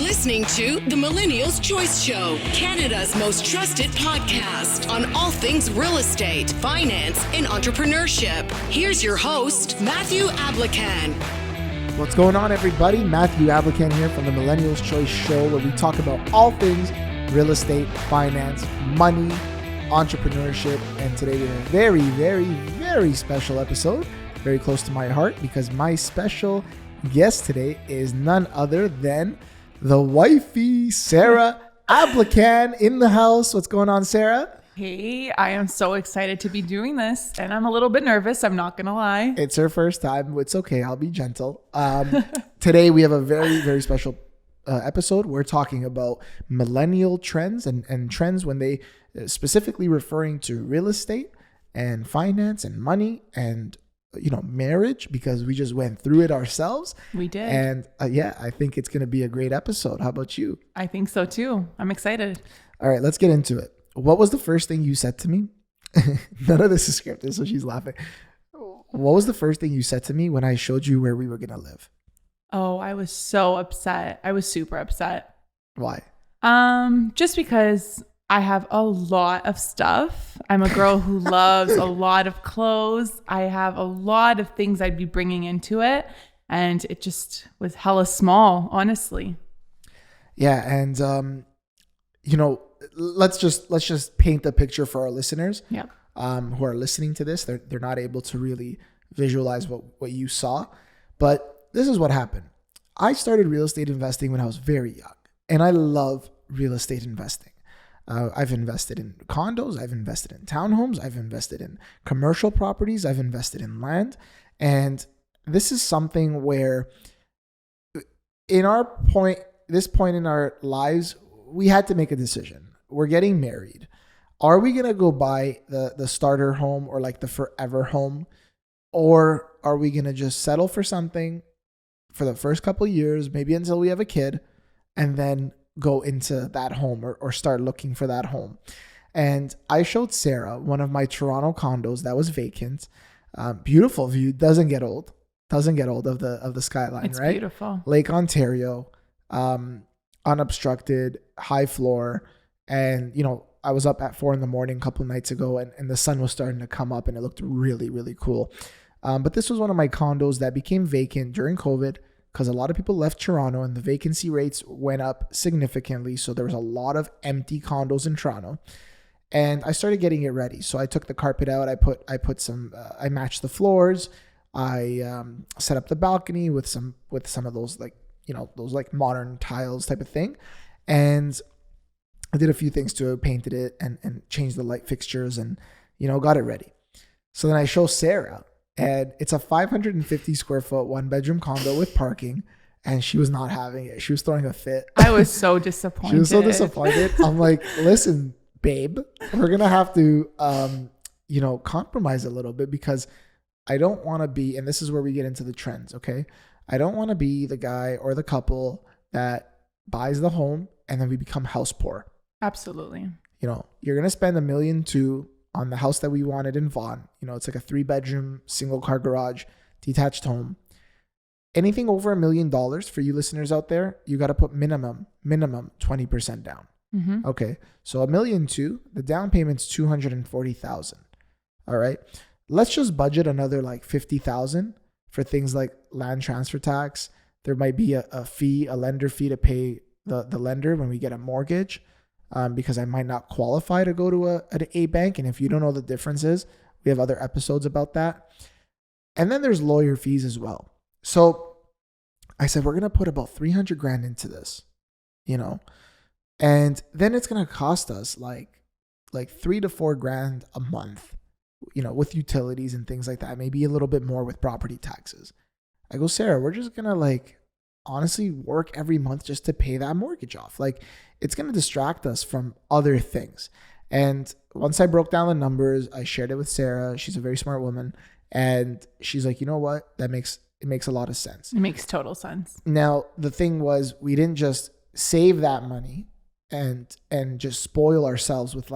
listening to the Millennials Choice Show, Canada's most trusted podcast on all things real estate, finance, and entrepreneurship. Here's your host, Matthew Ablakan. What's going on, everybody? Matthew Ablakan here from the Millennials Choice Show, where we talk about all things real estate, finance, money, entrepreneurship. And today we have a very special episode, very close to my heart, because my special guest today is none other than the wifey, Sara Ablakan, in the house. What's going on, Sara? Hey, I am so excited to be doing this, and I'm a little bit nervous. I'm not going to lie. It's her first time. It's okay. I'll be gentle. Today we have a very special episode. We're talking about millennial trends and trends when they specifically referring to real estate and finance and money and marriage, because we just went through it ourselves. We did. And I think it's going to be a great episode. How about you? I think so too. I'm excited. All right, let's get into it. What was the first thing you said to me? None of this is scripted, so she's laughing. What was the first thing you said to me when I showed you where we were going to live? Oh, I was so upset. I was super upset. Why? Just because I have a lot of stuff. I'm a girl who loves a lot of clothes. I have a lot of things I'd be bringing into it, and it just was hella small, honestly. Yeah, and let's just paint the picture for our listeners. Yep. Who are listening to this. They're not able to really visualize what you saw, but this is what happened. I started real estate investing when I was very young, and I love real estate investing. I've invested in condos, I've invested in townhomes, I've invested in commercial properties, I've invested in land. And this is something where this point in our lives, we had to make a decision. We're getting married. Are we going to go buy the starter home or like the forever home? Or are we going to just settle for something for the first couple of years, maybe until we have a kid, and then go into that home or start looking for that home? And I showed Sara one of my Toronto condos that was vacant. Beautiful view, doesn't get old of the skyline. It's right? Beautiful. Lake Ontario, unobstructed, high floor. And I was up at 4 a.m. a couple of nights ago, and the sun was starting to come up, and it looked really cool. But this was one of my condos that became vacant during COVID, because a lot of people left Toronto and the vacancy rates went up significantly. So there was a lot of empty condos in Toronto, and I started getting it ready. So I took the carpet out. I matched the floors. I set up the balcony with some of those those modern tiles type of thing. And I did a few things to it, painted it and changed the light fixtures and, got it ready. So then I show Sara, and it's a 550 square foot 1-bedroom condo with parking, and she was not having it. She was throwing a fit. I was so disappointed. She was so disappointed. I'm like, listen, babe, we're going to have to, compromise a little bit, because I don't want to be, and this is where we get into the trends, okay? I don't want to be the guy or the couple that buys the home and then we become house poor. Absolutely. You're going to spend $1.2 million on the house that we wanted in Vaughan. It's like a 3-bedroom, single car garage, detached home. Anything over $1 million for you listeners out there, you got to put minimum 20% down. Mm-hmm. Okay. So $1.2 million, the down payment's $240,000. All right. Let's just budget another like $50,000 for things like land transfer tax. There might be a lender fee to pay the lender when we get a mortgage. Because I might not qualify to go to a bank. And if you don't know the differences, we have other episodes about that. And then there's lawyer fees as well. So I said, we're going to put about $300,000 into this, and then it's going to cost us like $3,000 to $4,000 a month, with utilities and things like that. Maybe a little bit more with property taxes. I go, Sara, we're just going to honestly work every month just to pay that mortgage off. It's going to distract us from other things. And once I broke down the numbers, I shared it with Sara. She's a very smart woman. And she's like, you know what? It makes a lot of sense. It makes total sense. Now, the thing was, we didn't just save that money and just spoil ourselves with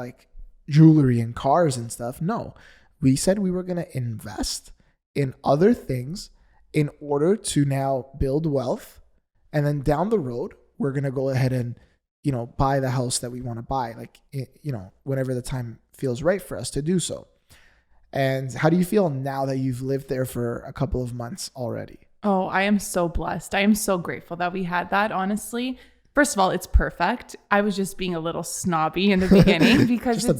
jewelry and cars and stuff. No, we said we were going to invest in other things in order to now build wealth. And then down the road, we're going to go ahead and, buy the house that we want to buy, like, whenever the time feels right for us to do so. And how do you feel now that you've lived there for a couple of months already? Oh, I am so blessed. I am so grateful that we had that, honestly. First of all, it's perfect. I was just being a little snobby in the beginning because it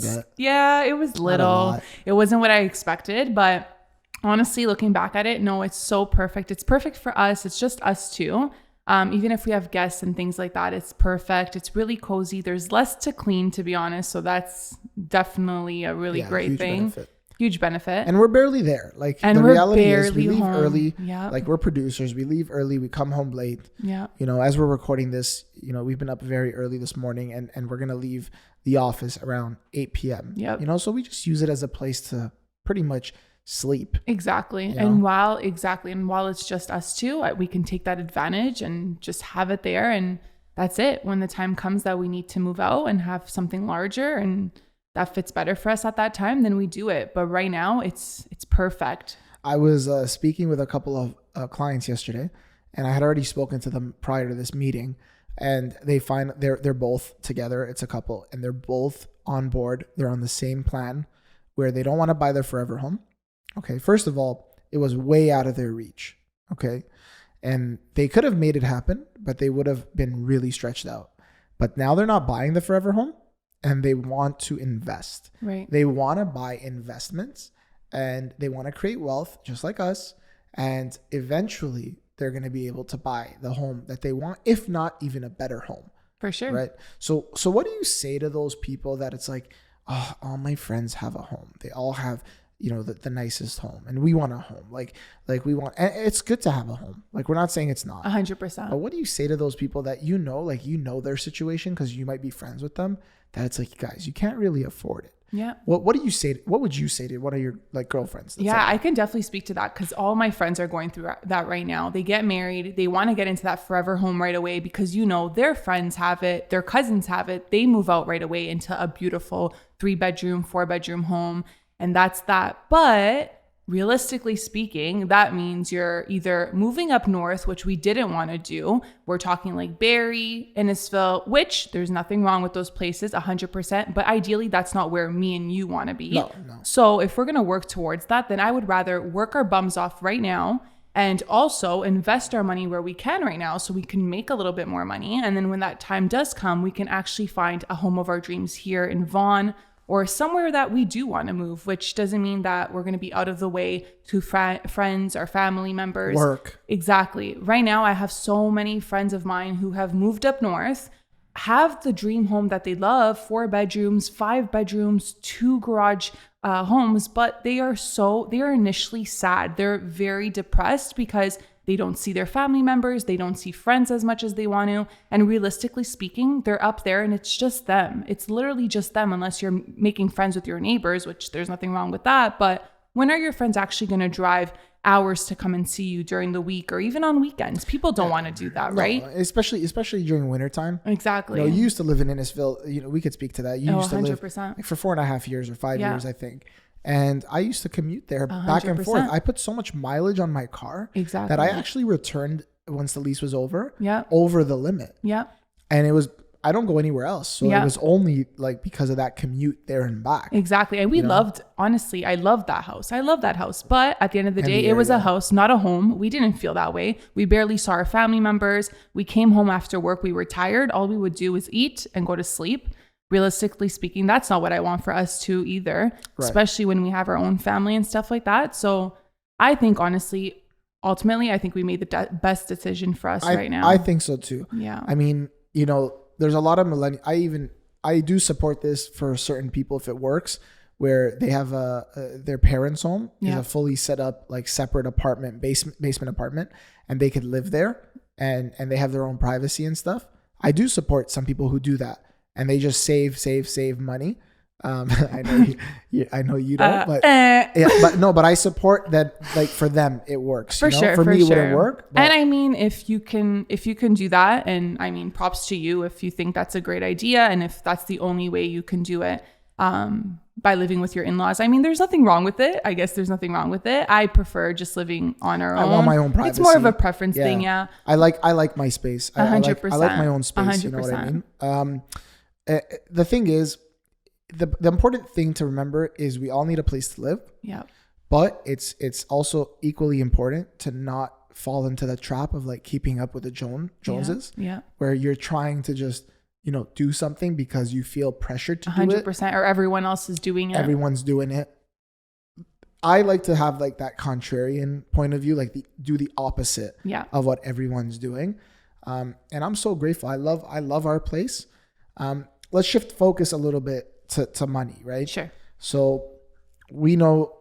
was little. It wasn't what I expected, but honestly, looking back at it, no, it's so perfect. It's perfect for us. It's just us two. Even if we have guests and things like that, it's perfect. It's really cozy. There's less to clean, to be honest. So that's definitely a really great thing. Huge benefit. And we're barely there. Like, and the reality is we leave home early. Yep. Like, we're producers. We leave early. We come home late. Yeah. As we're recording this, we've been up very early this morning, and we're going to leave the office around 8 p.m. Yep. So we just use it as a place to pretty much sleep. Exactly. And while it's just us two, we can take that advantage and just have it there. And that's it. When the time comes that we need to move out and have something larger and that fits better for us at that time, then we do it. But right now it's perfect. I was speaking with a couple of clients yesterday, and I had already spoken to them prior to this meeting, and they're both together. It's a couple, and they're both on board. They're on the same plan where they don't want to buy their forever home. Okay. First of all, it was way out of their reach. Okay. And they could have made it happen, but they would have been really stretched out. But now they're not buying the forever home. And they want to invest. Right. They want to buy investments, and they want to create wealth just like us. And eventually they're going to be able to buy the home that they want, if not even a better home. For sure. Right. So what do you say to those people that it's like, oh, all my friends have a home. They all have, the nicest home, and we want a home. Like we want, and it's good to have a home. Like, we're not saying it's not 100%. But what do you say to those people that, their situation, because you might be friends with them, that it's like, guys, you can't really afford it. Yeah. What do you say? What would you say to one of your girlfriends? Yeah, I can definitely speak to that because all my friends are going through that right now. They get married. They want to get into that forever home right away because, their friends have it. Their cousins have it. They move out right away into a beautiful 3-bedroom, 4-bedroom home. And that's that. But realistically speaking, that means you're either moving up north, which we didn't want to do. We're talking like Barrie, Innisfil, which there's nothing wrong with those places, 100%. But ideally, that's not where me and you want to be. No. So if we're going to work towards that, then I would rather work our bums off right now and also invest our money where we can right now so we can make a little bit more money. And then when that time does come, we can actually find a home of our dreams here in Vaughan, or somewhere that we do want to move, which doesn't mean that we're going to be out of the way to friends or family members. Work. Exactly. Right now, I have so many friends of mine who have moved up north, have the dream home that they love, 4 bedrooms, 5 bedrooms, 2 garage homes, but they are initially sad. They're very depressed because they don't see their family members. They don't see friends as much as they want to. And realistically speaking, they're up there and it's just them. It's literally just them, unless you're making friends with your neighbors, which there's nothing wrong with that. But when are your friends actually going to drive hours to come and see you during the week or even on weekends? People don't want to do that, right? No, especially during wintertime. Exactly. You used to live in Innisfil. We could speak to that. You used to 100%. live for 4.5 years or 5 years, I think. And I used to commute there back and forth. I put so much mileage on my car that I actually returned once the lease was over, over the limit. Yeah. And I don't go anywhere else. So it was only like because of that commute there and back. Exactly. And honestly, I loved that house. I love that house. But at the end of the day, it was a house, not a home. We didn't feel that way. We barely saw our family members. We came home after work. We were tired. All we would do was eat and go to sleep. Realistically speaking, that's not what I want for us too either, especially when we have our own family and stuff like that. So I think honestly, ultimately, I think we made the best decision for us right now. I think so too. Yeah. I mean, there's a lot of millennials. I do support this for certain people if it works, where they have their parents' home is a fully set up like separate apartment, basement apartment, and they could live there and they have their own privacy and stuff. I do support some people who do that. And they just save money. I know you don't, but but I support that. Like for them, it works. For sure. For me, it wouldn't work. And I mean, if you can do that, and I mean, props to you if you think that's a great idea, and if that's the only way you can do it. by living with your in-laws. I mean, there's nothing wrong with it. I guess there's nothing wrong with it. I prefer just living on our own. I want my own privacy. It's more of a preference thing. Yeah. I like my space. 100%. I like my own space. 100%. You know what I mean? The thing is, the important thing to remember is we all need a place to live. Yeah. But it's also equally important to not fall into the trap of like keeping up with the Joneses. Yeah. Where you're trying to just, do something because you feel pressured to do it. 100%. Or everyone else is doing it. Everyone's doing it. I like to have like that contrarian point of view, like do the opposite of what everyone's doing. And I'm so grateful. I love our place. Let's shift focus a little bit to money, right? Sure. So we know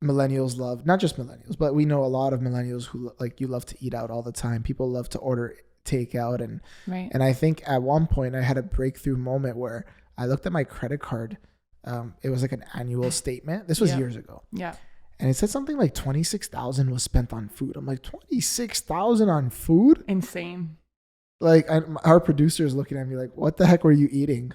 millennials love, not just millennials, but we know a lot of millennials who like, you love to eat out all the time. People love to order takeout. And I think at one point I had a breakthrough moment where I looked at my credit card. It was like an annual statement. This was years ago. Yeah. And it said something like 26,000 was spent on food. I'm like, 26,000 on food? Insane. Like our producer is looking at me like, what the heck were you eating?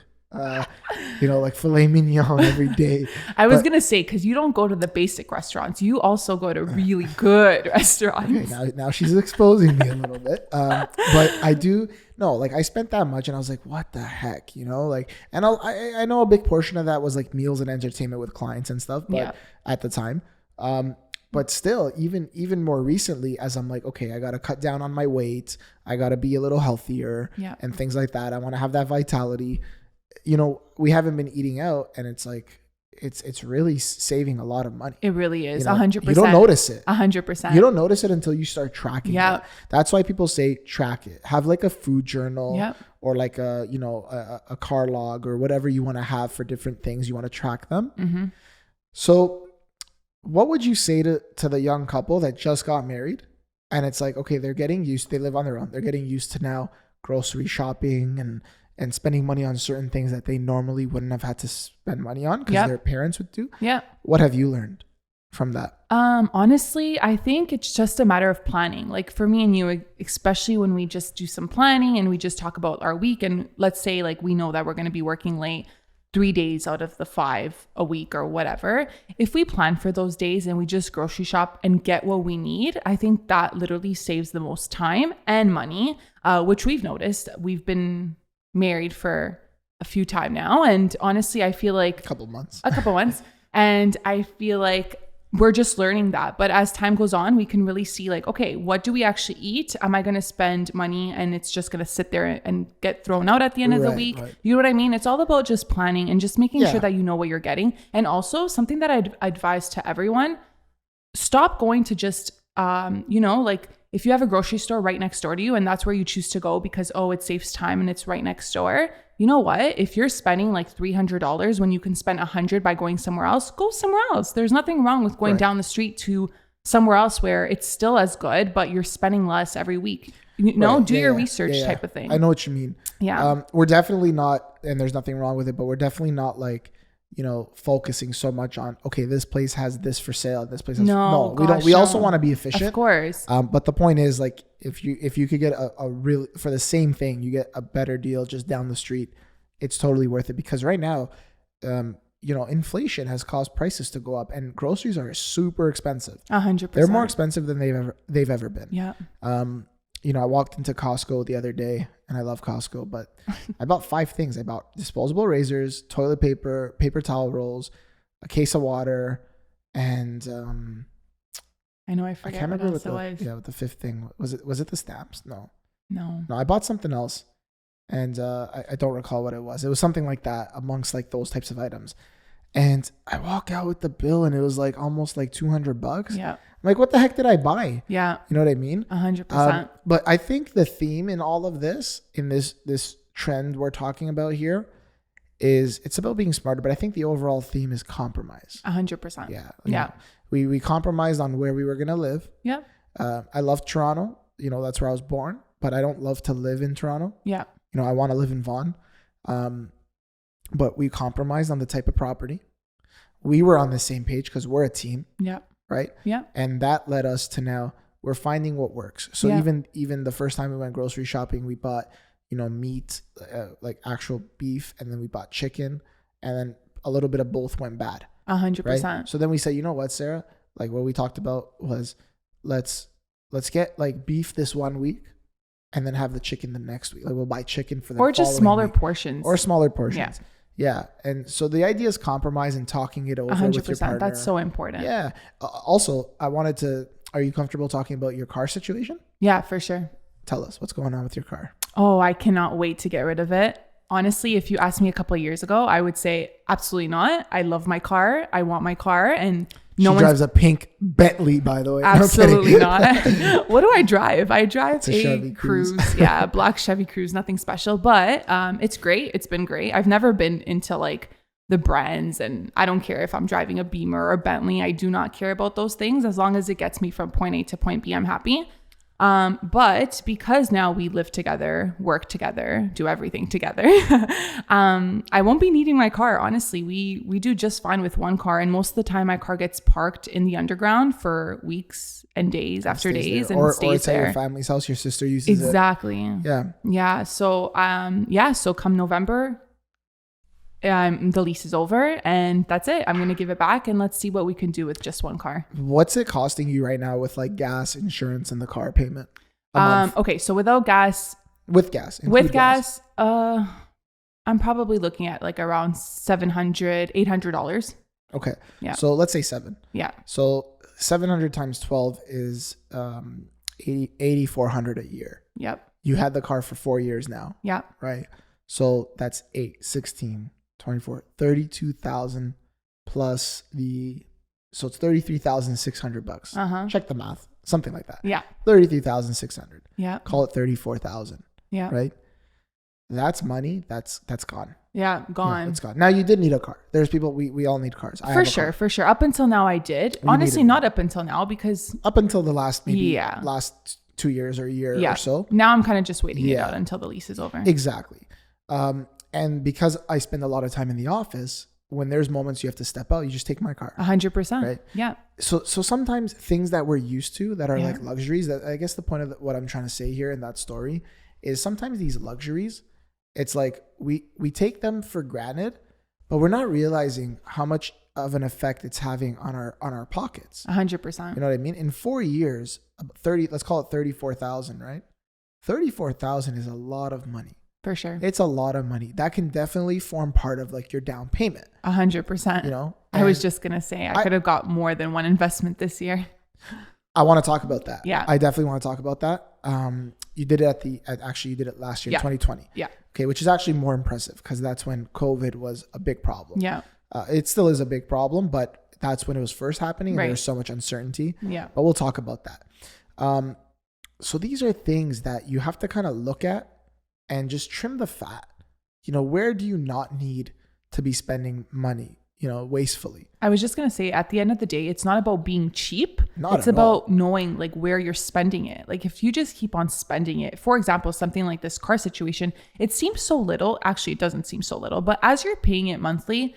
Like filet mignon every day. I was going to say, because you don't go to the basic restaurants. You also go to really good restaurants. Okay, now she's exposing me a little bit. But I do, I spent that much and I was like, what the heck, and I know a big portion of that was like meals and entertainment with clients and stuff, but at the time, but still, even more recently, as I'm like, okay, I got to cut down on my weight. I got to be a little healthier and things like that. I want to have that vitality. We haven't been eating out and it's like, it's really saving a lot of money. It really is. 100%. You don't notice it. 100%. You don't notice it until you start tracking it. That's why people say track it. Have like a food journal or like a car log or whatever you want to have for different things. You want to track them. Mm-hmm. So what would you say to the young couple that just got married and it's like, okay, they live on their own. They're getting used to now grocery shopping and spending money on certain things that they normally wouldn't have had to spend money on because their parents would do. Yeah. What have you learned from that? Honestly, I think it's just a matter of planning. Like for me and you, especially when we just do some planning and we just talk about our week and let's say like we know that we're going to be working late 3 days out of the 5 a week or whatever. If we plan for those days and we just grocery shop and get what we need, I think that literally saves the most time and money, which we've noticed. We've been married for a few time now. And honestly, I feel like a couple months. And I feel like we're just learning that. But as time goes on, we can really see like, okay, what do we actually eat? Am I going to spend money and it's just going to sit there and get thrown out at the end of the week? Right. You know what I mean? It's all about just planning and just making sure that you know what you're getting. And also something that I'd advise to everyone, stop going to just, like if you have a grocery store right next door to you and that's where you choose to go because, it saves time and it's right next door. You know what? If you're spending like $300 when you can spend $100 by going somewhere else, go somewhere else. There's nothing wrong with going down the street to somewhere else where it's still as good, but you're spending less every week. Do your research type of thing. I know what you mean. Yeah. We're definitely not, and there's nothing wrong with it, but we're definitely not like, focusing so much on, okay, this place has this for sale. This place has, we don't. We also want to be efficient. Of course. But the point is like, if you could get a real, for the same thing, you get a better deal just down the street, it's totally worth it because right now, inflation has caused prices to go up and groceries are super expensive. 100%. They're more expensive than they've ever been. Yeah. I walked into Costco the other day and I love Costco, but I bought 5 things. I bought disposable razors, toilet paper, paper towel rolls, a case of water, and I know I forget. I can't remember what it was. Yeah, with the 5th thing. Was it the stamps? No, I bought something else and I don't recall what it was. It was something like that amongst like those types of items. And I walk out with the bill and it was like almost like $200. Yeah. I'm like, what the heck did I buy? Yeah. You know what I mean? 100%. But I think the theme in all of this, in this trend we're talking about here, is it's about being smarter. But I think the overall theme is compromise. 100%. Yeah. Yeah. We compromised on where we were going to live. Yeah. I love Toronto. That's where I was born. But I don't love to live in Toronto. Yeah. I want to live in Vaughan. But we compromised on the type of property. We were on the same page because we're a team. Yeah. Right? Yeah. And that led us to now we're finding what works. So even the first time we went grocery shopping, we bought, meat, like actual beef, and then we bought chicken. and then a little bit of both went bad. 100%. Right? So then we said, you know what, Sarah, like what we talked about was let's get like beef this 1 week and then have the chicken the next week. Like we'll buy chicken for the or just smaller week. portions. Or smaller portions. Yeah. And so the idea is compromise and talking it over 100%. with your partner. That's so important. Yeah. Also, are you comfortable talking about your car situation? Yeah, for sure. Tell us what's going on with your car. Oh, I cannot wait to get rid of it. Honestly, if you asked me a couple of years ago, I would say absolutely not. I love my car. I want my car. And she drives a pink Bentley, by the way. Absolutely not. What do I drive? I drive a Chevy Cruze. Yeah, a black Chevy Cruze, nothing special, but it's great. It's been great. I've never been into like the brands, and I don't care if I'm driving a Beamer or a Bentley. I do not care about those things. As long as it gets me from point A to point B, I'm happy. But because now we live together, work together, do everything together, I won't be needing my car. Honestly, we do just fine with one car. And most of the time my car gets parked in the underground for weeks and days after days and stays or it's there. at your family's house. Your sister uses it. Exactly. Yeah. So, so come November, the lease is over and that's it. I'm going to give it back and let's see what we can do with just one car. What's it costing you right now with like gas, insurance, and the car payment a month? Okay. So without gas, with gas, I'm probably looking at like around $700-$800. Okay. Yeah. So let's say 7. Yeah. So 700 times 12 is 8,400 a year. Yep. You had the car for 4 years now. Yeah. Right. So that's 8, 16, 24, 32,000 plus so it's $33,600. Check the math. Something like that. Yeah. 33,600. Yeah. Call it 34,000. Yeah. Right. That's money. That's gone. Yeah. Gone. Yeah, it's gone. Now you did need a car. There's people, we all need cars. For sure. Up until now I did. Honestly, not up until now because. Up until the last 2 years or a year or so. Now I'm kind of just waiting it out until the lease is over. Exactly. And because I spend a lot of time in the office, when there's moments you have to step out, you just take my car. 100%. Right? Yeah. So sometimes things that we're used to that are like luxuries, that I guess the point of what I'm trying to say here in that story is sometimes these luxuries, it's like we take them for granted, but we're not realizing how much of an effect it's having on our pockets. 100%. You know what I mean? In 4 years, let's call it 34,000, right? 34,000 is a lot of money. For sure. It's a lot of money. That can definitely form part of like your down payment. 100%. You know? I was just going to say, I could have got more than one investment this year. I want to talk about that. Yeah. I definitely want to talk about that. You did it you did it last year, 2020. Yeah. Okay. Which is actually more impressive because that's when COVID was a big problem. Yeah. It still is a big problem, but that's when it was first happening. And Right. There was so much uncertainty. Yeah. But we'll talk about that. So these are things that you have to kind of look at and just trim the fat. You know, where do you not need to be spending money, wastefully? I was just going to say, at the end of the day, it's not about being cheap. It's at about all. knowing like where you're spending it. Like if you just keep on spending it, for example, something like this car situation, it seems so little. Actually, it doesn't seem so little, but as you're paying it monthly,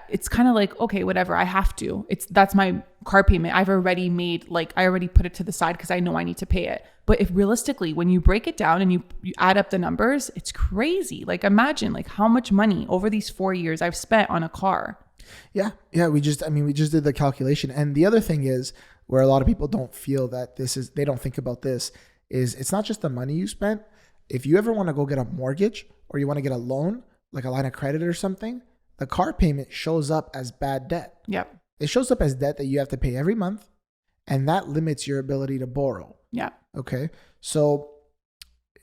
it's kind of like, okay, whatever, I have to. That's my car payment. I already put it to the side because I know I need to pay it. But if realistically, when you break it down and you add up the numbers, it's crazy. Like imagine like how much money over these 4 years I've spent on a car. Yeah. We just did the calculation. And the other thing is where a lot of people don't feel that they don't think about this is it's not just the money you spent. If you ever want to go get a mortgage or you want to get a loan, like a line of credit or something, the car payment shows up as bad debt. Yep. It shows up as debt that you have to pay every month, and that limits your ability to borrow. Yeah. Okay. So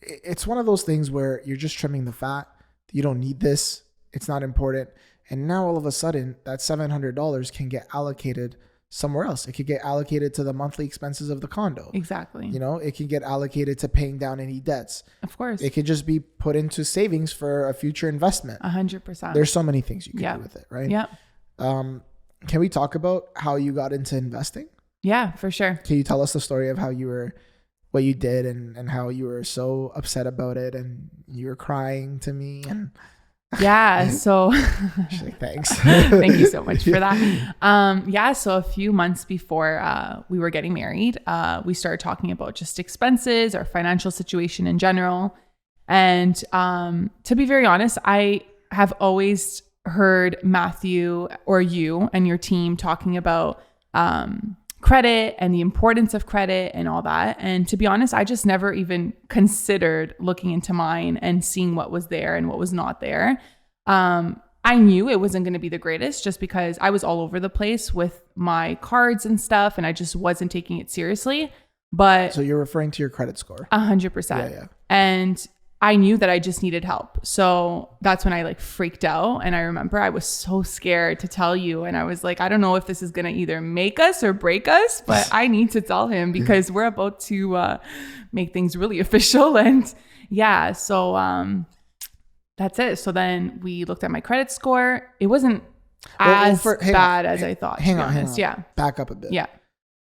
it's one of those things where you're just trimming the fat. You don't need this. It's not important. And now all of a sudden that $700 can get allocated somewhere else. It could get allocated to the monthly expenses of the condo. Exactly. It can get allocated to paying down any debts. Of course. It could just be put into savings for a future investment. 100%. There's so many things you can do with it, right? Yeah. Can we talk about how you got into investing? Yeah, for sure. Can you tell us the story of what you did and how you were so upset about it and you were crying to me and yeah, so she's like, thanks. Thank you so much for that. So a few months before we were getting married, we started talking about just expenses, our financial situation in general. And to be very honest, I have always heard Matthew or you and your team talking about credit and the importance of credit and all that. And to be honest, I just never even considered looking into mine and seeing what was there and what was not there. I knew it wasn't going to be the greatest just because I was all over the place with my cards and stuff, and I just wasn't taking it seriously. But so you're referring to your credit score? 100%. Yeah. And I knew that I just needed help. So that's when I like freaked out. And I remember I was so scared to tell you. And I was like, I don't know if this is going to either make us or break us, but I need to tell him because we're about to make things really official. And yeah, so that's it. So then we looked at my credit score. It wasn't as bad as I thought. Hang on. Yeah. Back up a bit. Yeah.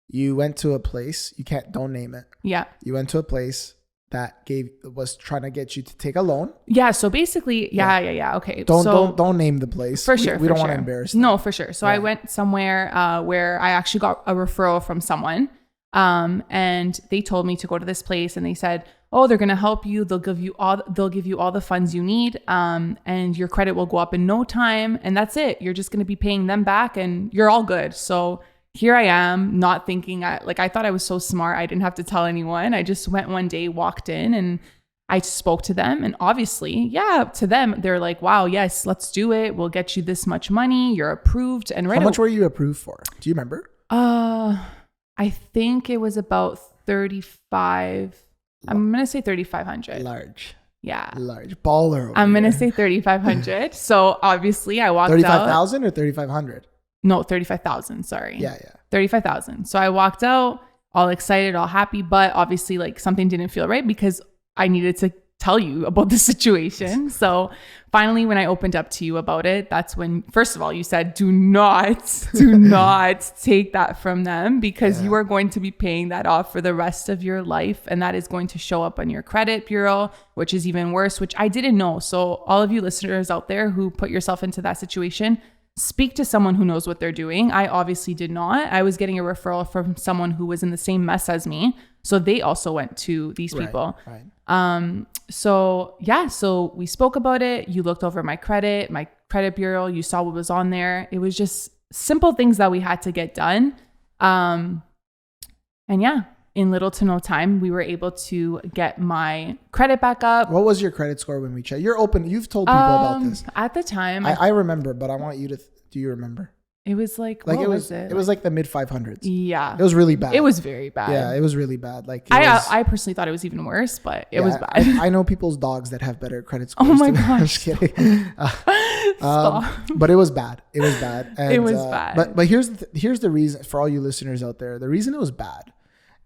You went to a place, don't name it. Yeah. You went to a place that was trying to get you to take a loan. Yeah. So basically, yeah. Okay. Don't name the place. For sure. We don't want to embarrass them. No, for sure. So I went somewhere where I actually got a referral from someone. And they told me to go to this place, and they said, oh, they're going to help you. They'll give you all the funds you need. And your credit will go up in no time. And that's it. You're just going to be paying them back and you're all good. So here I am, not thinking, I thought I was so smart. I didn't have to tell anyone. I just went one day, walked in, and I spoke to them. And obviously, to them, they're like, wow, yes, let's do it. We'll get you this much money. You're approved. And how much were you approved for? Do you remember? I think it was about 35. I'm going to say 3,500. Large. Yeah. Large. Baller. I'm going to say 3,500. So obviously I walked 35,000 or 3,500? No, 35,000. Sorry. Yeah. 35,000. So I walked out all excited, all happy, but obviously like something didn't feel right because I needed to tell you about the situation. So finally, when I opened up to you about it, that's when, first of all, you said, do not take that from them because you are going to be paying that off for the rest of your life. And that is going to show up on your credit bureau, which is even worse, which I didn't know. So all of you listeners out there who put yourself into that situation, speak to someone who knows what they're doing. I obviously did not. I was getting a referral from someone who was in the same mess as me. So they also went to these people. Right. So we spoke about it. You looked over my credit bureau. You saw what was on there. It was just simple things that we had to get done. In little to no time, we were able to get my credit back up. What was your credit score when we checked? You're open. You've told people about this. At the time. I remember, but I want you to, do you remember? It was what was it? It was like the mid 500s. Yeah. It was really bad. It was very bad. Yeah, it was really bad. I personally thought it was even worse, but it was bad. I know people's dogs that have better credit scores. Oh my gosh. I'm just kidding. Stop. But it was bad. It was bad. And, it was bad. But here's the reason for all you listeners out there. The reason it was bad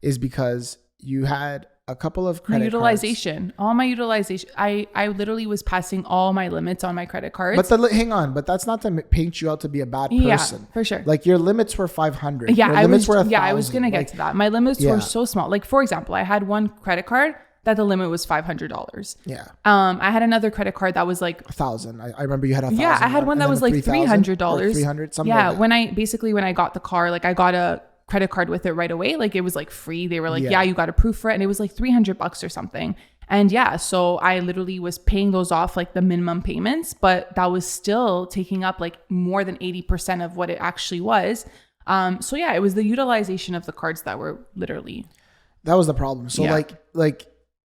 is because you had a couple of credit utilization. cards. All my utilization. I literally was passing all my limits on my credit cards. But hang on. But that's not to paint you out to be a bad person. Yeah, for sure. Like your limits were 500. Yeah, your limits were 1,000. Yeah, I was gonna get to that. My limits were so small. Like for example, I had one credit card that the limit was $500. Yeah. I had another credit card that was like 1,000. I remember you had 1,000. Yeah, I had one that was like $300. 300. Something. Yeah. Like that. When I got the car, like I got a credit card with it right away. Like it was like free. They were like, yeah, you got approved for it. And it was like $300 or something. And so I literally was paying those off like the minimum payments, but that was still taking up like more than 80% of what it actually was. It was the utilization of the cards that were literally. That was the problem. So like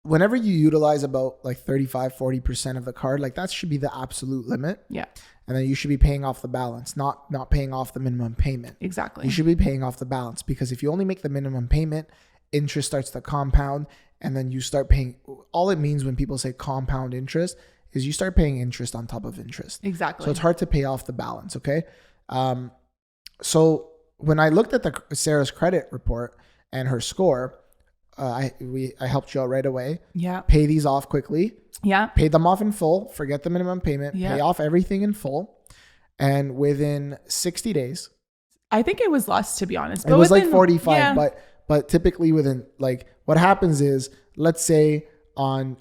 whenever you utilize about like 35-40% of the card, like that should be the absolute limit. Yeah. And then you should be paying off the balance, not paying off the minimum payment. Exactly. You should be paying off the balance because if you only make the minimum payment, interest starts to compound and then you start paying. All it means when people say compound interest is you start paying interest on top of interest. Exactly. So it's hard to pay off the balance. Okay. So when I looked at Sarah's credit report and her score, I helped you out right away. Yeah. Pay these off quickly. Yeah. Pay them off in full. Forget the minimum payment. Yeah. Pay off everything in full. And within 60 days. I think it was less, to be honest. But it was like 45. Yeah. But typically within, like, what happens is, let's say on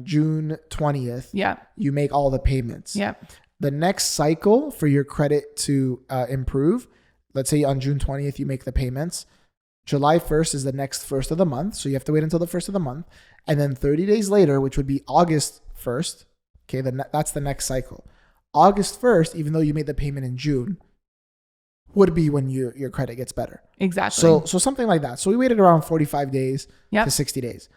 June 20th, you make all the payments. Yeah. The next cycle for your credit to improve, let's say on June 20th, you make the payments. July 1st is the next first of the month. So you have to wait until the first of the month. And then 30 days later, which would be August 1st, okay, then that's the next cycle. August 1st, even though you made the payment in June, would be when your credit gets better. Exactly. So something like that. So we waited around 45 days to 60 days.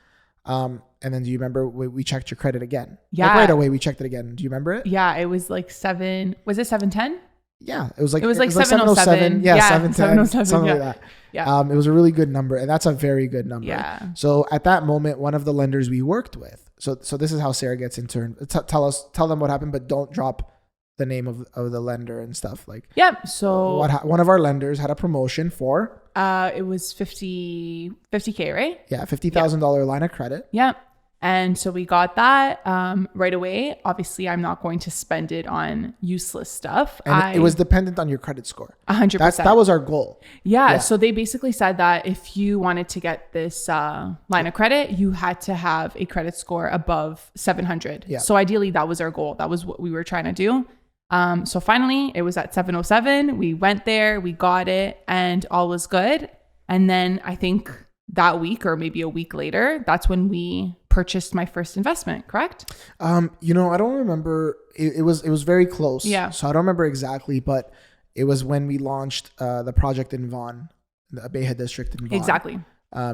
And then do you remember we checked your credit again? Yeah. Like right away, we checked it again. Do you remember it? Yeah. It was like was it 710? Yeah. It was like 707. Yeah. 710. 707. Something yeah. like that. Yeah. It was a really good number. And that's a very good number. Yeah. So at that moment, one of the lenders we worked with, so this is how Sarah gets in turn. Tell them what happened, but don't drop the name of the lender and stuff. Like, yep. So one of our lenders had a promotion for it was 50K, right? Yeah, $50,000 line of credit. Yeah. And so we got that right away. Obviously, I'm not going to spend it on useless stuff. And it was dependent on your credit score. 100%. That was our goal. Yeah. So they basically said that if you wanted to get this line of credit, you had to have a credit score above 700. Yeah. So ideally, that was our goal. That was what we were trying to do. So finally, it was at 707. We went there, we got it, and all was good. And then I think that week or maybe a week later, that's when we purchased my first investment, correct? I don't remember. It was very close. Yeah. So I don't remember exactly, but it was when we launched the project in Vaughan, the Bayhead district in Vaughan. Exactly.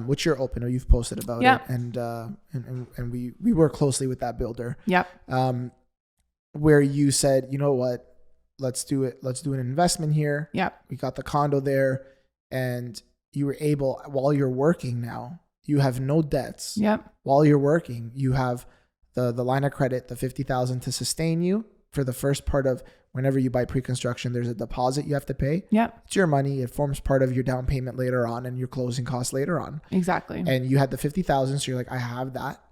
Which you're open or you've posted about it. And we work closely with that builder. Yep. Where you said, you know what, let's do it. Let's do an investment here. Yep. We got the condo there, and you were able, while you're working now, you have no debts. Yep. While you're working, you have the line of credit, the $50,000 to sustain you for the first part of whenever you buy pre-construction, there's a deposit you have to pay. Yep. It's your money. It forms part of your down payment later on and your closing costs later on. Exactly. And you had the $50,000. So you're like, I have that.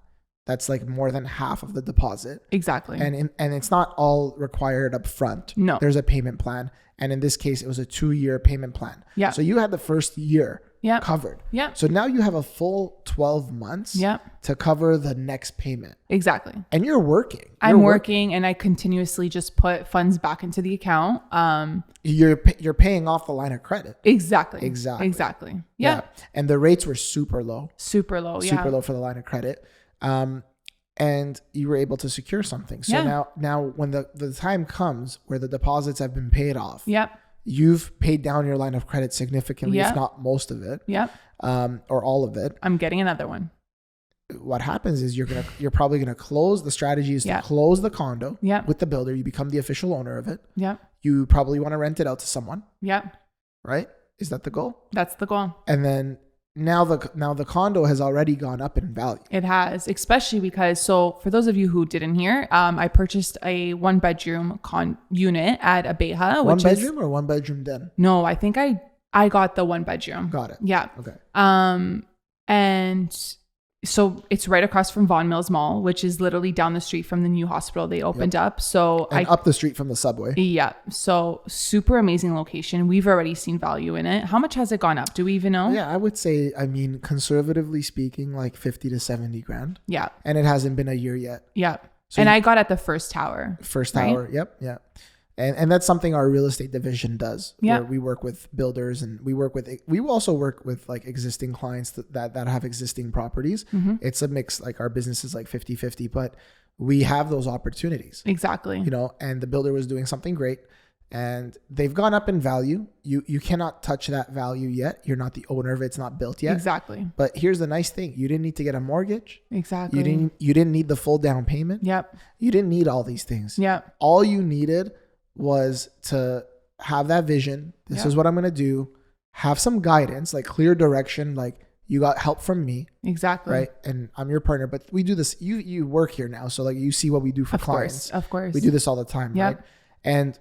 That's like more than half of the deposit. Exactly. And it's not all required up front. No. There's a payment plan. And in this case, it was a 2-year payment plan. Yeah. So you had the first year covered. Yeah. So now you have a full 12 months to cover the next payment. Exactly. And you're working. I'm working and I continuously just put funds back into the account. You're paying off the line of credit. Exactly. Yeah. And the rates were super low. Super low for the line of credit. And you were able to secure something. So now when the time comes where the deposits have been paid off, you've paid down your line of credit significantly, if not most of it, or all of it. I'm getting another one. What happens is you're probably gonna close. The strategy is to close the condo with the builder. You become the official owner of it. You probably want to rent it out to someone. Right? Is that the goal? That's the goal. And then now the condo has already gone up in value. It has, especially because, so for those of you who didn't hear, I purchased a 1-bedroom unit at Abeja. One bedroom or 1-bedroom den? No, I think I got the 1-bedroom. Got it. Yeah. Okay. And so it's right across from Vaughan Mills Mall, which is literally down the street from the new hospital they opened up. So up the street from the subway. Yeah. So super amazing location. We've already seen value in it. How much has it gone up? Do we even know? Yeah, I would say, conservatively speaking, like 50 to 70 grand. Yeah. And it hasn't been a year yet. Yeah. So I got at the first tower. First tower. Right? Yep. Yeah. And that's something our real estate division does. Yeah. Where we work with builders and we also work with like existing clients that have existing properties. Mm-hmm. It's a mix, like our business is like 50-50, but we have those opportunities. Exactly. And the builder was doing something great and they've gone up in value. You cannot touch that value yet. You're not the owner of it. It's not built yet. Exactly. But here's the nice thing. You didn't need to get a mortgage. Exactly. You didn't need the full down payment. Yep. You didn't need all these things. Yep. All you needed was to have that vision. This is what I'm going to do. Have some guidance, like clear direction, like you got help from me. Exactly. Right. And I'm your partner, but we do this. You work here now. So like you see what we do for clients. Of course. We do this all the time. Right. And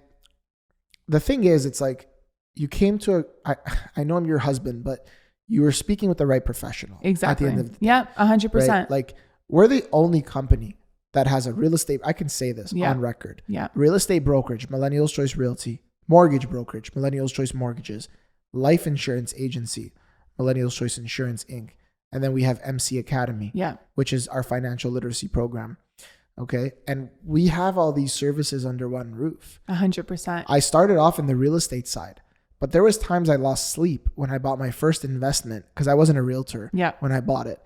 the thing is, it's like you came to I know I'm your husband, but you were speaking with the right professional. Exactly. At the end of the day. 100%. Right? Like we're the only company that has a real estate, I can say this on record. Yeah. Real estate brokerage, Millennials Choice Realty, mortgage brokerage, Millennials Choice Mortgages, life insurance agency, Millennials Choice Insurance Inc. And then we have MC Academy, which is our financial literacy program. Okay. And we have all these services under one roof. 100%. I started off in the real estate side, but there was times I lost sleep when I bought my first investment because I wasn't a realtor when I bought it.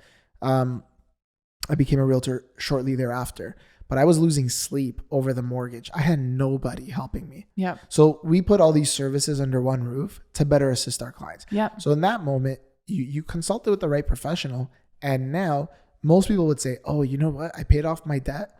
I became a realtor shortly thereafter. but I was losing sleep over the mortgage. I had nobody helping me. Yeah. So we put all these services under one roof to better assist our clients. Yeah. So in that moment, you consulted with the right professional, and now most people would say, oh, you know what? I paid off my debt.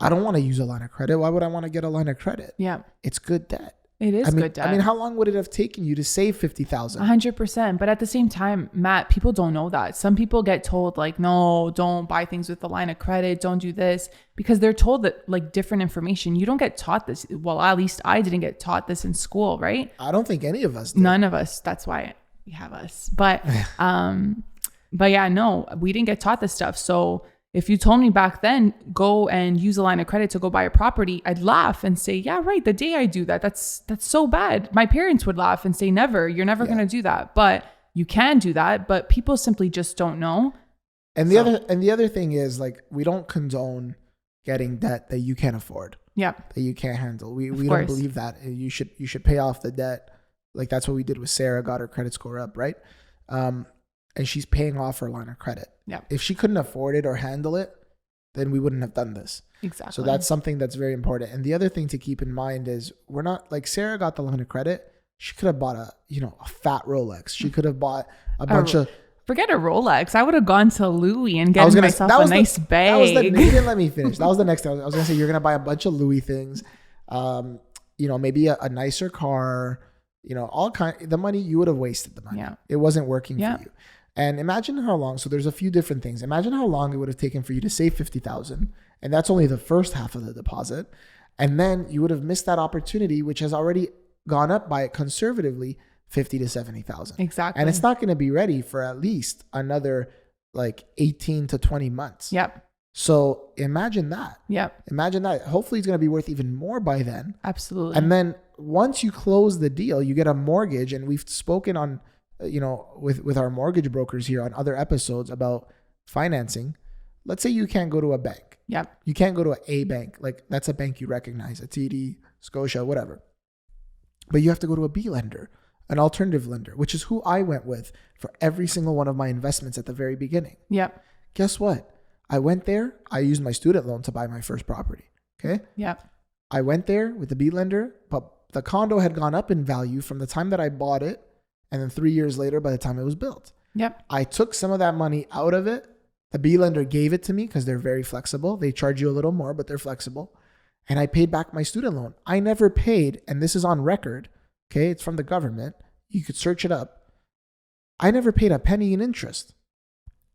I don't want to use a line of credit. Why would I want to get a line of credit? Yeah. It's good debt. It is good debt. I mean, how long would it have taken you to save $50,000? 100%. But at the same time, Matt, people don't know that. Some people get told like, no, don't buy things with the line of credit. Don't do this, because they're told that like different information. You don't get taught this. Well, at least I didn't get taught this in school, right? I don't think any of us did. None of us. That's why we have us. But yeah, no, we didn't get taught this stuff. So if you told me back then, go and use a line of credit to go buy a property, I'd laugh and say, yeah, right. The day I do that, that's so bad. My parents would laugh and say, never, you're never going to do that. But you can do that. But people simply just don't know. And the other thing is, like, we don't condone getting debt that you can't afford. Yeah. That you can't handle. We don't believe that. You should pay off the debt. Like, that's what we did with Sara, got her credit score up, right? And she's paying off her line of credit. Yeah. If she couldn't afford it or handle it, then we wouldn't have done this. Exactly. So that's something that's very important. And the other thing to keep in mind is, we're not like, Sara got the line of credit. She could have bought a fat Rolex. She could have bought a bunch of. Forget a Rolex. I would have gone to Louis and gotten myself a nice bag. You didn't let me finish. That was the next thing. I was going to say, you're going to buy a bunch of Louis things. Maybe a nicer car. The money, you would have wasted the money. Yeah. It wasn't working for you. And imagine how long. So there's a few different things. Imagine how long it would have taken for you to save $50,000, and that's only the first half of the deposit. And then you would have missed that opportunity, which has already gone up by conservatively $50,000 to $70,000. Exactly. And it's not going to be ready for at least another like 18 to 20 months. Yep. So imagine that. Yep. Imagine that. Hopefully it's going to be worth even more by then. Absolutely. And then once you close the deal, you get a mortgage. And we've spoken on, with our mortgage brokers here on other episodes about financing. Let's say you can't go to a bank. Yep. You can't go to a bank. Like, that's a bank you recognize, a TD, Scotia, whatever. But you have to go to a B lender, an alternative lender, which is who I went with for every single one of my investments at the very beginning. Yep. Guess what? I went there. I used my student loan to buy my first property. Okay. Yep. I went there with the B lender, but the condo had gone up in value from the time that I bought it, and then 3 years later by the time it was built. Yep. I took some of that money out of it. The B lender gave it to me because they're very flexible. They charge you a little more, but they're flexible. And I paid back my student loan. I never paid, and this is on record. Okay. It's from the government. You could search it up. I never paid a penny in interest.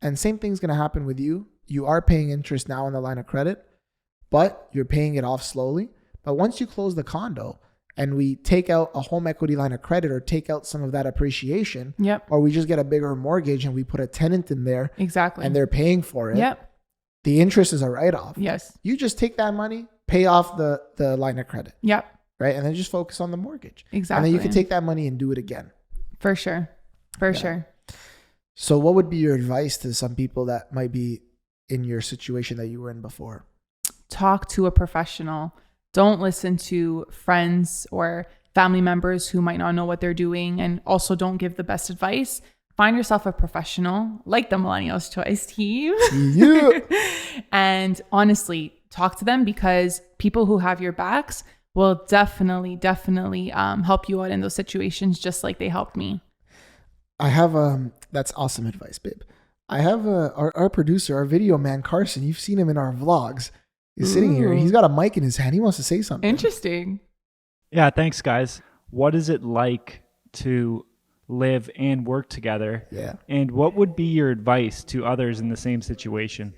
And same thing's going to happen with you. You are paying interest now on the line of credit, but you're paying it off slowly. But once you close the condo and we take out a home equity line of credit or take out some of that appreciation, yep, or we just get a bigger mortgage and we put a tenant in there, exactly, and they're paying for it, yep, the interest is a write-off. Yes. You just take that money, pay off the line of credit. Yep. Right? And then just focus on the mortgage. Exactly. And then you can take that money and do it again. For sure. For sure. So what would be your advice to some people that might be in your situation that you were in before? Talk to a professional. Don't listen to friends or family members who might not know what they're doing, and also don't give the best advice. Find yourself a professional like the Millennials Choice team. Yeah. And honestly, talk to them, because people who have your backs will definitely help you out in those situations, just like they helped me. I have that's awesome advice, babe. I have our producer, our video man, Carson. You've seen him in our vlogs. He's sitting here. He's got a mic in his hand. He wants to say something. Interesting. Yeah, thanks, guys. What is it like to live and work together? Yeah. And what would be your advice to others in the same situation?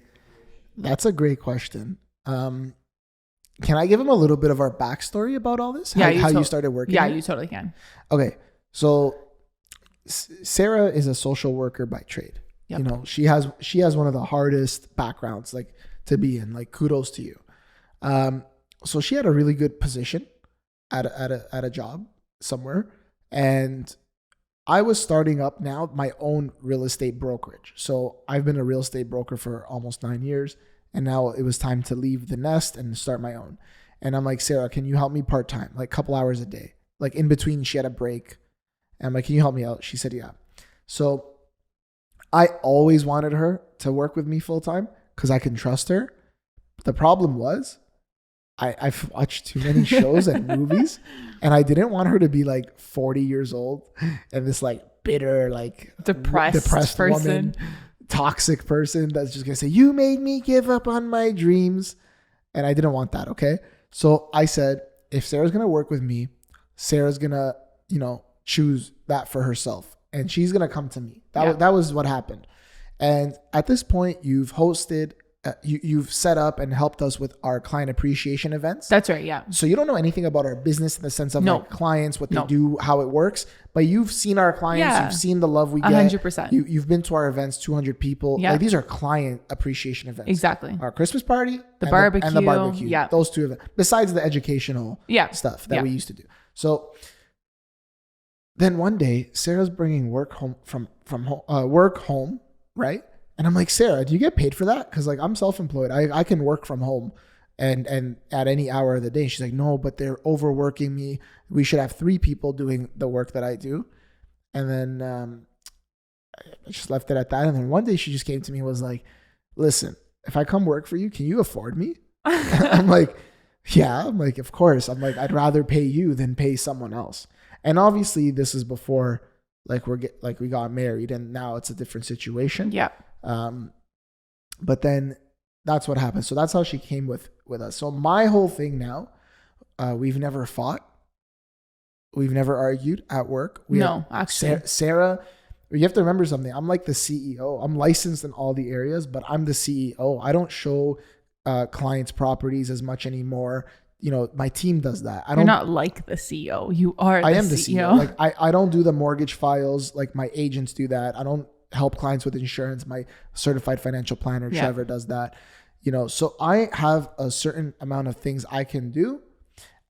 That's a great question. Can I give him a little bit of our backstory about all this? Yeah, how you started working? Yeah, here? you totally can. Okay. So Sara is a social worker by trade. Yep. You know, she has one of the hardest backgrounds like to be in. Like, kudos to you. So she had a really good position at a job somewhere, and I was starting up now my own real estate brokerage. So I've been a real estate broker for almost 9 years, and now it was time to leave the nest and start my own. And I'm like, Sara, can you help me part-time, like a couple hours a day? Like, in between, she had a break. And I'm like, can you help me out? She said, yeah. So I always wanted her to work with me full-time because I can trust her. The problem was I've watched too many shows and movies, and I didn't want her to be like 40 years old and this like bitter, like depressed person. Woman, toxic person that's just gonna say, you made me give up on my dreams. And I didn't want that. Okay. So I said, if Sarah's gonna work with me, Sarah's gonna, choose that for herself, and she's gonna come to me. That was what happened. And at this point, you've hosted, you've set up and helped us with our client appreciation events. That's right. Yeah. So you don't know anything about our business in the sense of like clients, what they do, how it works, but you've seen our clients, you've seen the love we get. 100%. You've been to our events, 200 people. Yeah. Like, these are client appreciation events. Exactly. Our Christmas party, the barbecue, and the barbecue. Yeah. Those two events, besides the educational stuff that we used to do. So then one day, Sarah's bringing work home from work home, right? And I'm like, Sarah, do you get paid for that? Because like, I'm self-employed. I can work from home and at any hour of the day. She's like, no, but they're overworking me. We should have 3 people doing the work that I do. And then I just left it at that. And then one day she just came to me and was like, listen, if I come work for you, can you afford me? I'm like, yeah. I'm like, of course. I'm like, I'd rather pay you than pay someone else. And obviously this is before we got married, and now it's a different situation. Yeah. But then that's what happened. So that's how she came with us. So my whole thing now, we've never fought. We've never argued at work. Actually. Sarah, you have to remember something. I'm like the CEO. I'm licensed in all the areas, but I'm the CEO. I don't show clients properties as much anymore. My team does that. You're not like the CEO. You are the CEO. I am the CEO. Like I don't do the mortgage files. Like my agents do that. I don't help clients with insurance. My certified financial planner, Trevor, does that. So I have a certain amount of things I can do.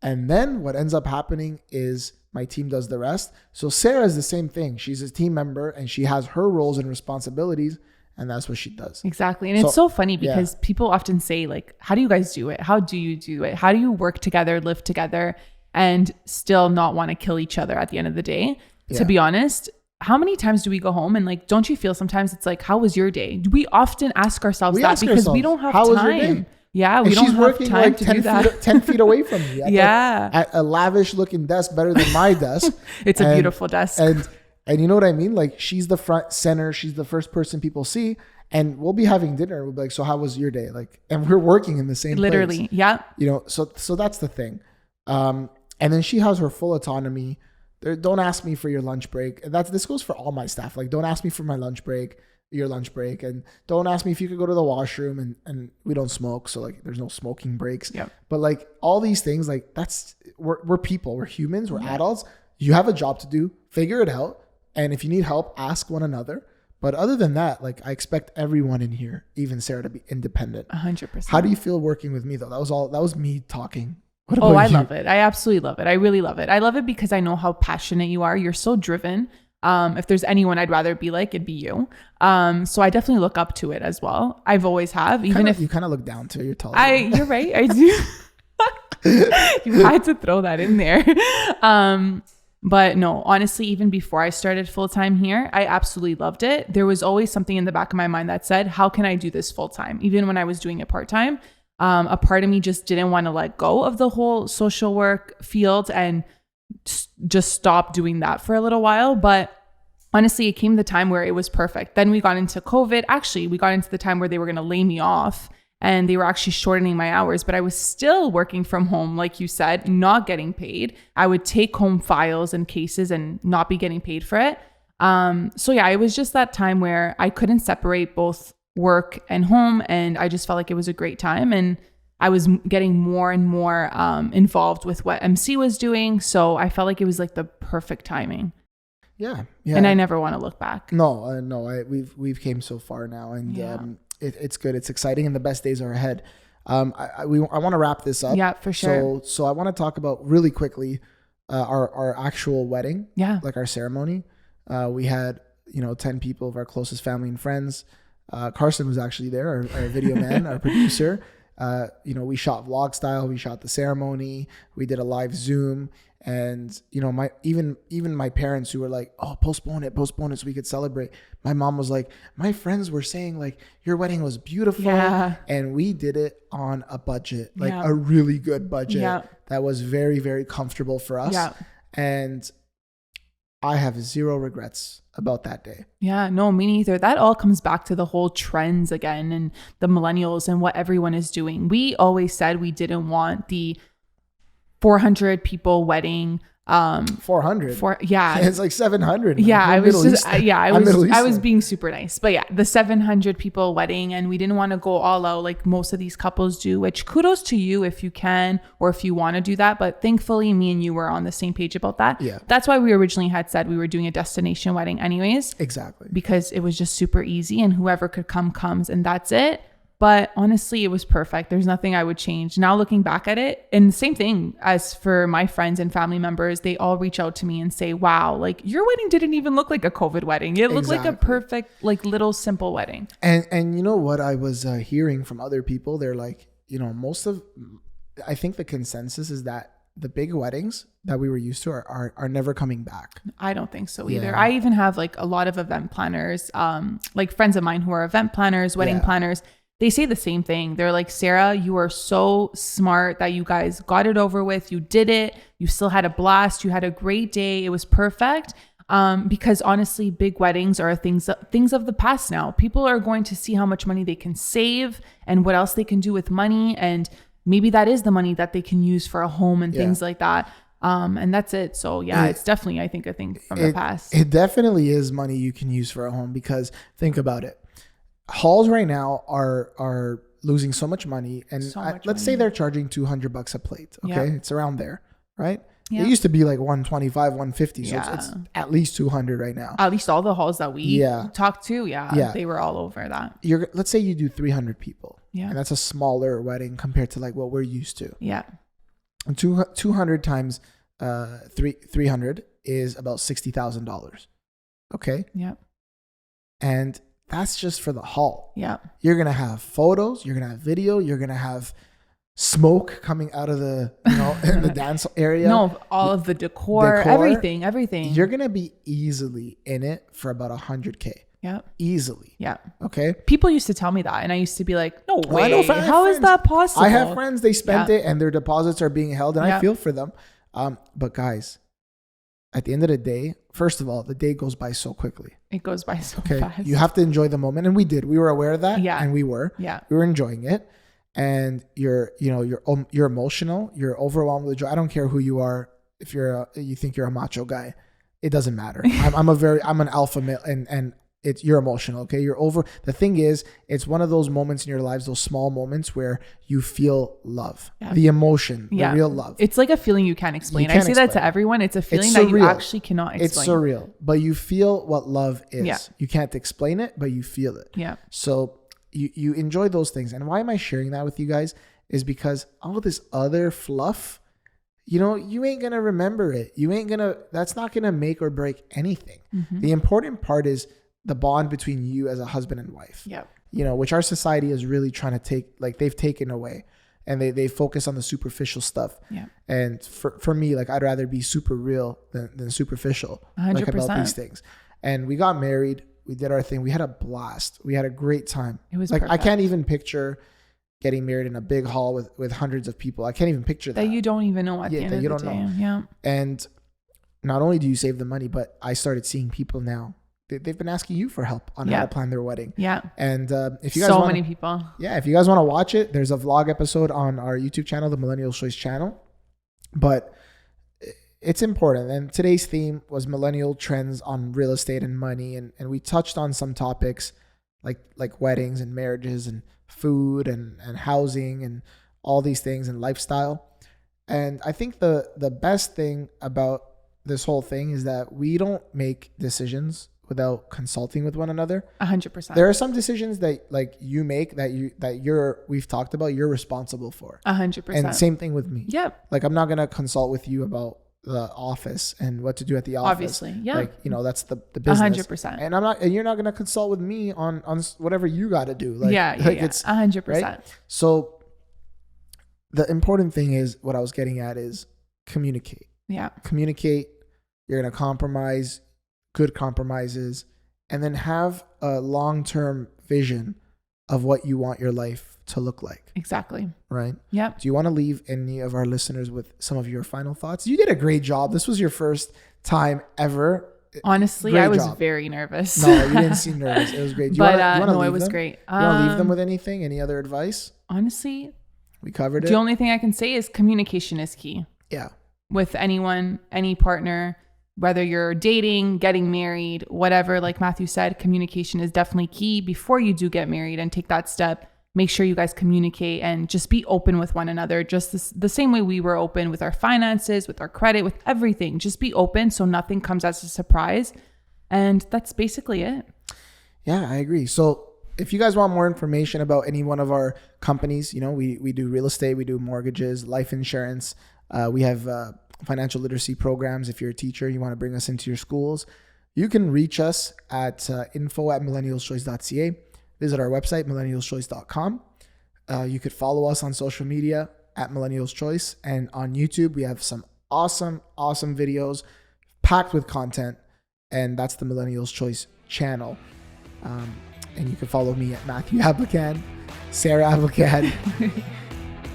And then what ends up happening is my team does the rest. So Sarah is the same thing. She's a team member and she has her roles and responsibilities, and that's what she does. Exactly. And it's so funny because people often say like, how do you guys do it? How do you do it? How do you work together, live together, and still not want to kill each other at the end of the day? Yeah. To be honest, how many times do we go home and like, don't you feel sometimes it's like, how was your day? Do we often ask ourselves that because we don't have time? Was your day? Yeah, we don't have time like to do that. 10 feet away from me. At a lavish looking desk, better than my desk. It's a beautiful desk. And you know what I mean? Like, she's the front center. She's the first person people see. And we'll be having dinner. We'll be like, so how was your day? Like, and we're working in the same Literally, place. Yeah. So that's the thing. And then she has her full autonomy. Don't ask me for your lunch break. This goes for all my staff. Like, don't ask me for my lunch break, your lunch break. And don't ask me if you could go to the washroom, and we don't smoke. So like, there's no smoking breaks. Yep. But like all these things, like we're people, we're humans, we're adults. You have a job to do, figure it out. And if you need help, ask one another. But other than that, like, I expect everyone in here, even Sarah, to be independent. 100%. How do you feel working with me though? That was me talking. I love it. I absolutely love it. I really love it. I love it because I know how passionate you are. You're so driven. If there's anyone I'd rather be like, it'd be you. So I definitely look up to it as well. I've always have. Even if you kind of look down to it, you're taller. You're right. I do. You had to throw that in there. But no, honestly, even before I started full-time here, I absolutely loved it. There was always something in the back of my mind that said, how can I do this full-time? Even when I was doing it part-time, a part of me just didn't want to let go of the whole social work field and just stop doing that for a little while. But honestly, it came the time where it was perfect. Then we got into COVID. Actually, we got into the time where they were going to lay me off. And they were actually shortening my hours, but I was still working from home, like you said, not getting paid. I would take home files and cases and not be getting paid for it. So yeah, it was just that time where I couldn't separate both work and home. And I just felt like it was a great time. And I was getting more and more involved with what MC was doing. So I felt like it was like the perfect timing. Yeah. And I never want to look back. No, we've came so far now, and it's good. It's exciting, and the best days are ahead. I want to wrap this up. Yeah, for sure. So I want to talk about really quickly our actual wedding. Yeah. Like our ceremony. We had 10 people of our closest family and friends. Carson was actually there, our video man, our producer. We shot vlog style. We shot the ceremony. We did a live Zoom. And, my even my parents who were like, oh, postpone it so we could celebrate. My mom was like, my friends were saying like your wedding was beautiful. Yeah. And we did it on a budget, like a really good budget that was very, very comfortable for us. Yeah. And I have zero regrets about that day. Yeah, no, me neither. That all comes back to the whole trends again and the millennials and what everyone is doing. We always said we didn't want the 400 people wedding. 400. Yeah. It's like 700. Yeah, I was being super nice. But yeah, the 700 people wedding, and we didn't want to go all out like most of these couples do, which kudos to you if you can or if you want to do that. But thankfully, me and you were on the same page about that. Yeah. That's why we originally had said we were doing a destination wedding anyways. Exactly. Because it was just super easy and whoever could come comes, and that's it. But honestly, it was perfect. There's nothing I would change. Now looking back at it, and same thing as for my friends and family members, they all reach out to me and say, wow, like your wedding didn't even look like a COVID wedding. It looked like a perfect, like little simple wedding. And you know what I was hearing from other people? They're like, I think the consensus is that the big weddings that we were used to are never coming back. I don't think so either. I even have like a lot of event planners, like friends of mine who are event planners, wedding planners. They say the same thing. They're like, Sara, you are so smart that you guys got it over with. You did it. You still had a blast. You had a great day. It was perfect. Because honestly, big weddings are things of the past now. People are going to see how much money they can save and what else they can do with money. And maybe that is the money that they can use for a home and things like that. And that's it. So it's definitely, I think, a thing from the past. It definitely is money you can use for a home, because think about it. Halls right now are losing so much money, and let's say they're charging $200 a plate. Okay, it's around there, right? Yeah. It used to be like 125, 150, so it's at least 200 right now. At least all the halls that we talked to, they were all over that. Let's say you do 300 people, and that's a smaller wedding compared to like what we're used to. Yeah, and 200 times 300 is about $60,000. Okay. Yeah, and that's just for the hall. Yeah. You're going to have photos, you're going to have video, you're going to have smoke coming out of the, in the dance area. No, all of the decor, everything. You're going to be easily in it for about $100K. Yeah. Easily. Yeah. Okay. People used to tell me that, and I used to be like, no way. How is that possible? I have friends, they spent it and their deposits are being held, and I feel for them. But guys, at the end of the day, first of all, the day goes by so quickly. It goes by so fast. You have to enjoy the moment. And we did. We were aware of that. Yeah. And we were. Yeah. We were enjoying it. And you're emotional. You're overwhelmed with joy. I don't care who you are. If you think you're a macho guy, it doesn't matter. I'm an alpha male, and you're emotional. Okay. The thing is, it's one of those moments in your lives, those small moments where you feel love, the emotion, the real love. It's like a feeling you can't explain. I say that to everyone. It's a feeling that you actually cannot explain. It's surreal, but you feel what love is. Yeah. You can't explain it, but you feel it. Yeah. So you enjoy those things. And why am I sharing that with you guys? Is because all this other fluff, you ain't going to remember it. That's not going to make or break anything. Mm-hmm. The important part is the bond between you as a husband and wife, which our society is really trying to take, like they've taken away, and they focus on the superficial stuff. Yeah. And for me, like I'd rather be super real than superficial, 100%. like about these things. And we got married, we did our thing. We had a blast. We had a great time. It was like, perfect. I can't even picture getting married in a big hall with hundreds of people. I can't even picture that. That you don't even know at the end of the day. Don't know. Yeah. And not only do you save the money, but I started seeing people now. They've been asking you for help on how to plan their wedding. Yeah. And if you guys many people. Yeah. If you guys want to watch it, there's a vlog episode on our YouTube channel, the Millennial Choice channel. But it's important. And today's theme was millennial trends on real estate and money. And we touched on some topics like weddings and marriages and food and housing and all these things and lifestyle. And I think the best thing about this whole thing is that we don't make decisions without consulting with one another. 100%. There are some decisions that like you make we've talked about, you're responsible for. 100%. And same thing with me. Yep. Like I'm not going to consult with you about the office and what to do at the office. Obviously. Yeah. Like, that's the business. 100%. And you're not going to consult with me on whatever you got to do. Like, it's 100%. Right? So the important thing is, what I was getting at is communicate. Yeah. Communicate. You're going to compromise, good compromises, and then have a long-term vision of what you want your life to look like. Exactly. Right? Yep. Do you want to leave any of our listeners with some of your final thoughts? You did a great job. This was your first time ever. Honestly, Great I was job. very nervous. No, you didn't seem nervous. It was great. Do you But wanna no, leave it was them? great. You want to leave them with anything? Any other advice? Honestly, We covered it. the only thing I can say is communication is key. Yeah. With anyone, any partner, whether you're dating, getting married, whatever, like Matthew said, communication is definitely key. Before you do get married and take that step, make sure you guys communicate and just be open with one another. Just the same way we were open with our finances, with our credit, with everything. Just be open so nothing comes as a surprise. And that's basically it. Yeah, I agree. So if you guys want more information about any one of our companies, you know, we do real estate, we do mortgages, life insurance. We have financial literacy programs. If you're a teacher, you want to bring us into your schools, you can reach us at info@millennialschoice.ca. Visit our website, millennialschoice.com. You could follow us on social media at Millennials Choice. And on YouTube, we have some awesome videos packed with content. And that's the Millennials Choice channel. And you can follow me at Matthew Ablakan, Sara Ablakan.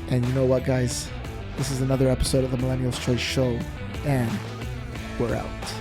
And you know what, guys? This is another episode of the Millennials Choice Show. And we're out.